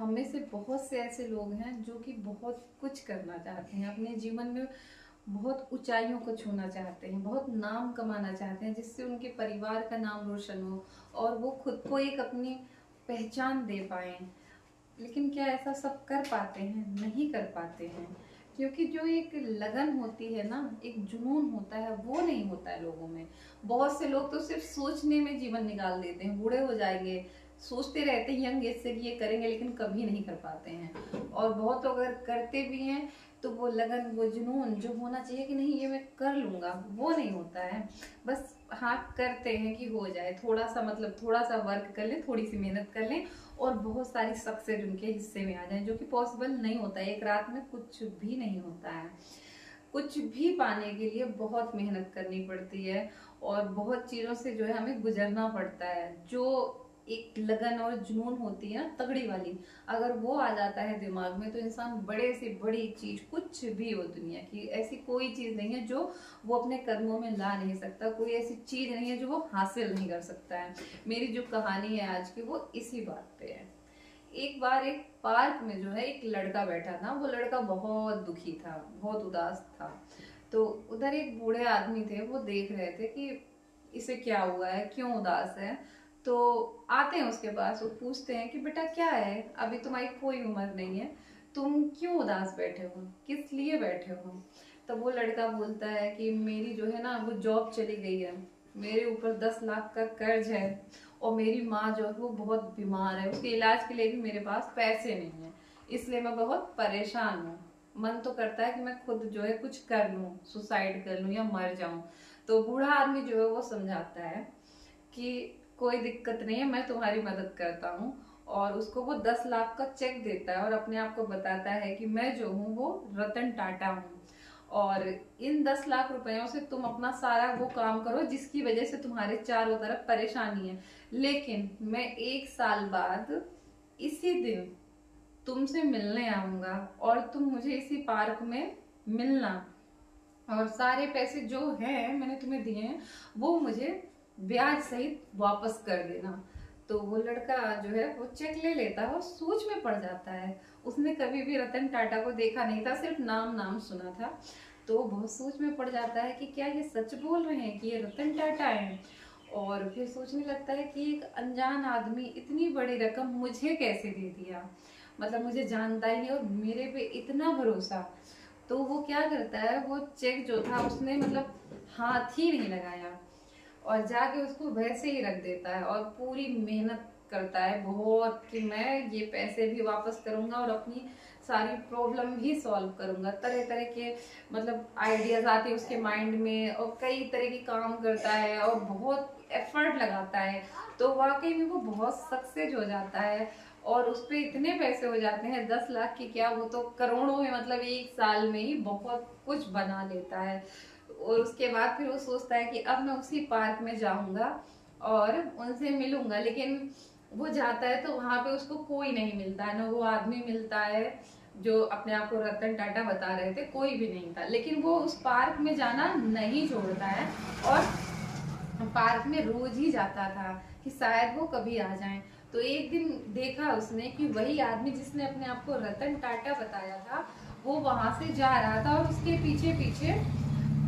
हम में से बहुत से ऐसे लोग हैं जो कि बहुत कुछ करना चाहते हैं अपने जीवन में, बहुत ऊंचाइयों को छूना चाहते हैं, बहुत नाम कमाना चाहते हैं जिससे उनके परिवार का नाम रोशन हो और वो खुद को एक अपनी पहचान दे पाए। लेकिन क्या ऐसा सब कर पाते हैं? नहीं कर पाते हैं, क्योंकि जो एक लगन होती है ना, एक जुनून होता है, वो नहीं होता है लोगों में। बहुत से लोग तो सिर्फ सोचने में जीवन निकाल देते हैं, बूढ़े हो जाएंगे सोचते रहते हैं यंग एज से कि ये करेंगे, लेकिन कभी नहीं कर पाते हैं। और बहुत लोग अगर करते भी हैं तो वो लगन, वो जुनून जो होना चाहिए कि नहीं ये मैं कर लूंगा, वो नहीं होता है। बस हाँ करते हैं कि हो जाए, थोड़ा सा मतलब थोड़ा सा वर्क कर लें, थोड़ी सी मेहनत कर लें और बहुत सारी सक्सेस उनके हिस्से में आ जाए, जो कि पॉसिबल नहीं होता है। एक रात में कुछ भी नहीं होता है। कुछ भी पाने के लिए बहुत मेहनत करनी पड़ती है और बहुत चीजों से जो है हमें गुजरना पड़ता है। जो एक लगन और जुनून होती है ना तगड़ी वाली, अगर वो आ जाता है दिमाग में तो इंसान बड़े से बड़ी चीज, कुछ भी हो दुनिया की, ऐसी कोई चीज नहीं है जो वो अपने कदमों में ला नहीं सकता, कोई ऐसी चीज नहीं है जो वो हासिल नहीं कर सकता है। मेरी जो कहानी है आज की वो इसी बात पे है। एक बार एक पार्क में जो है एक लड़का बैठा था। वो लड़का बहुत दुखी था, बहुत उदास था। तो उधर एक बूढ़े आदमी थे, वो देख रहे थे कि इसे क्या हुआ है, क्यों उदास है। तो आते हैं उसके पास, वो पूछते हैं कि बेटा क्या है, अभी तुम्हारी कोई उम्र नहीं है, तुम क्यों उदास बैठे हो, किस लिए बैठे हो। तब वो लड़का बोलता है कि मेरी जो है ना वो जॉब चली गई है, मेरे ऊपर 10 लाख का कर्ज है और मेरी माँ जो है वो बहुत बीमार है, उसके इलाज के लिए भी मेरे पास पैसे नहीं है, इसलिए मैं बहुत परेशान हूँ। मन तो करता है कि मैं खुद जो है कुछ कर लूं, सुसाइड कर लूं या मर जाऊं। तो बूढ़ा आदमी जो है वो समझाता है कि कोई दिक्कत नहीं है, मैं तुम्हारी मदद करता हूँ। और उसको वो 10 लाख का चेक देता है और अपने आप को बताता है कि मैं जो हूँ वो रतन टाटा हूँ और इन 10 लाख रुपयों से तुम अपना सारा वो काम करो जिसकी वजह से तुम्हारे चारों तरफ परेशानी है, लेकिन मैं 1 साल बाद इसी दिन तुमसे मिलने आऊंगा और तुम मुझे इसी पार्क में मिलना और सारे पैसे जो हैं मैंने तुम्हें दिए हैं वो मुझे ब्याज सहित वापस कर देना। तो वो लड़का जो है वो चेक ले लेता है और सोच में पड़ जाता है। उसने कभी भी रतन टाटा को देखा नहीं था, सिर्फ नाम नाम सुना था। तो वो बहुत सोच में पड़ जाता है कि क्या ये सच बोल रहे हैं कि ये रतन टाटा है। और फिर सोचने लगता है कि एक अनजान आदमी इतनी बड़ी रकम मुझे कैसे दे दिया, मतलब मुझे जानता ही नहीं और मेरे पे इतना भरोसा। तो वो क्या करता है, वो चेक जो था उसने मतलब हाथ ही नहीं लगाया और जाके उसको वैसे ही रख देता है और पूरी मेहनत करता है बहुत कि मैं ये पैसे भी वापस करूंगा और अपनी सारी प्रॉब्लम भी सॉल्व करूंगा। तरह तरह के मतलब आइडियाज आते हैं उसके माइंड में और कई तरह के काम करता है और बहुत एफर्ट लगाता है। तो वाकई में वो बहुत सक्सेस हो जाता है और उस पर इतने पैसे हो जाते हैं, 10 लाख की क्या, वो तो करोड़ों में, मतलब 1 साल में ही बहुत कुछ बना लेता है। और उसके बाद फिर वो सोचता है कि अब मैं उसी पार्क में जाऊंगा और उनसे मिलूंगा। लेकिन वो जाता है तो वहां पे उसको कोई नहीं मिलता है, ना वो आदमी मिलता है जो अपने आप को रतन टाटा बता रहे थे, कोई भी नहीं था। लेकिन वो उस पार्क में जाना नहीं छोड़ता है और पार्क में रोज ही जाता था कि शायद वो कभी आ जाएं। तो एक दिन देखा उसने कि वही आदमी जिसने अपने आप को रतन टाटा बताया था वो वहां से जा रहा था और उसके पीछे पीछे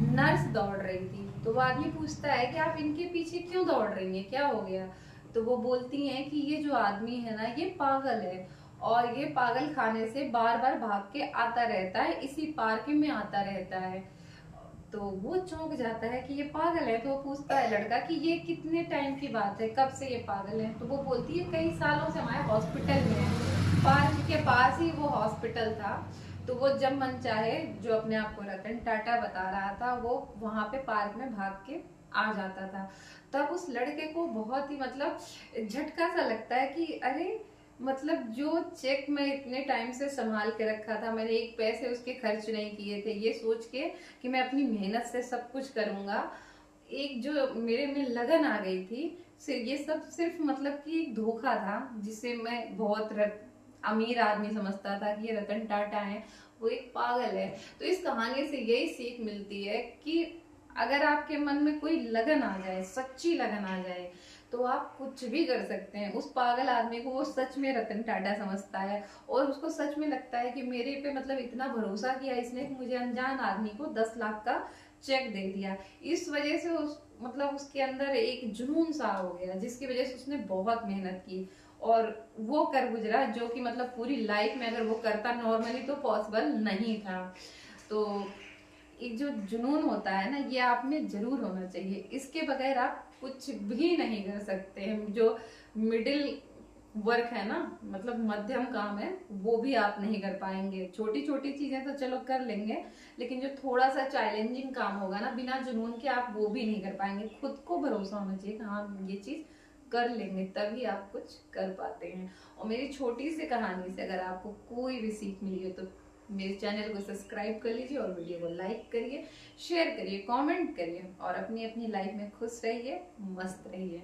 नर्स दौड़ रही थी। तो वो आदमी पूछता है कि आप इनके पीछे क्यों दौड़ रही हैं, क्या हो गया। तो वो बोलती हैं कि ये जो आदमी है ना ये पागल है और ये पागल खाने से बार बार भाग के आता रहता है, इसी पार्क में आता रहता है। तो वो चौंक जाता है कि ये पागल है। तो वो पूछता है लड़का कि ये कितने टाइम की बात है, कब से ये पागल है। तो वो बोलती है कई सालों से हमारे हॉस्पिटल में है, पार्क के पास ही वो हॉस्पिटल था। तो वो जब मन चाहे, जो अपने आप को रतन टाटा बता रहा था, वो वहां पे पार्क में भाग के आ जाता था। तब उस लड़के को बहुत ही मतलब झटका सा लगता है कि अरे, मतलब जो चेक मैं इतने टाइम से संभाल के रखा था, मैंने एक पैसे उसके खर्च नहीं किए थे, ये सोच के कि मैं अपनी मेहनत से सब कुछ करूंगा, एक जो मेरे में लगन आ गई थी, ये सब सिर्फ मतलब कि एक धोखा था जिसे मैं बहुत अमीर आदमी समझता था कि ये रतन टाटा है, वो एक पागल है। तो इस कहानी से यही सीख मिलती है कि अगर आपके मन में कोई लगन आ जाए, सच्ची लगन आ जाए, तो आप कुछ भी कर सकते हैं। उस पागल आदमी को वो सच में रतन टाटा समझता है, और उसको सच में लगता है कि मेरे पे मतलब इतना भरोसा किया इसने कि मुझे अनजान आदमी को 10 लाख का चेक दे दिया। इस वजह से उस मतलब उसके अंदर एक जुनून सा हो गया, जिसकी वजह से उसने बहुत मेहनत की और वो कर गुजरा, जो कि मतलब पूरी लाइफ में अगर वो करता नॉर्मली तो पॉसिबल नहीं था। तो एक जो जुनून होता है ना, ये आप में जरूर होना चाहिए। इसके बगैर आप कुछ भी नहीं कर सकते हैं। जो मिडिल वर्क है ना, मतलब मध्यम काम है, वो भी आप नहीं कर पाएंगे। छोटी छोटी चीजें तो चलो कर लेंगे, लेकिन जो थोड़ा सा चैलेंजिंग काम होगा ना, बिना जुनून के आप वो भी नहीं कर पाएंगे। खुद को भरोसा होना चाहिए कि हाँ ये चीज कर लेंगे, तभी आप कुछ कर पाते हैं। और मेरी छोटी सी कहानी से अगर आपको कोई भी सीख मिली हो तो मेरे चैनल को सब्सक्राइब कर लीजिए और वीडियो को लाइक करिए, शेयर करिए, कमेंट करिए और अपनी अपनी लाइफ में खुश रहिए, मस्त रहिए।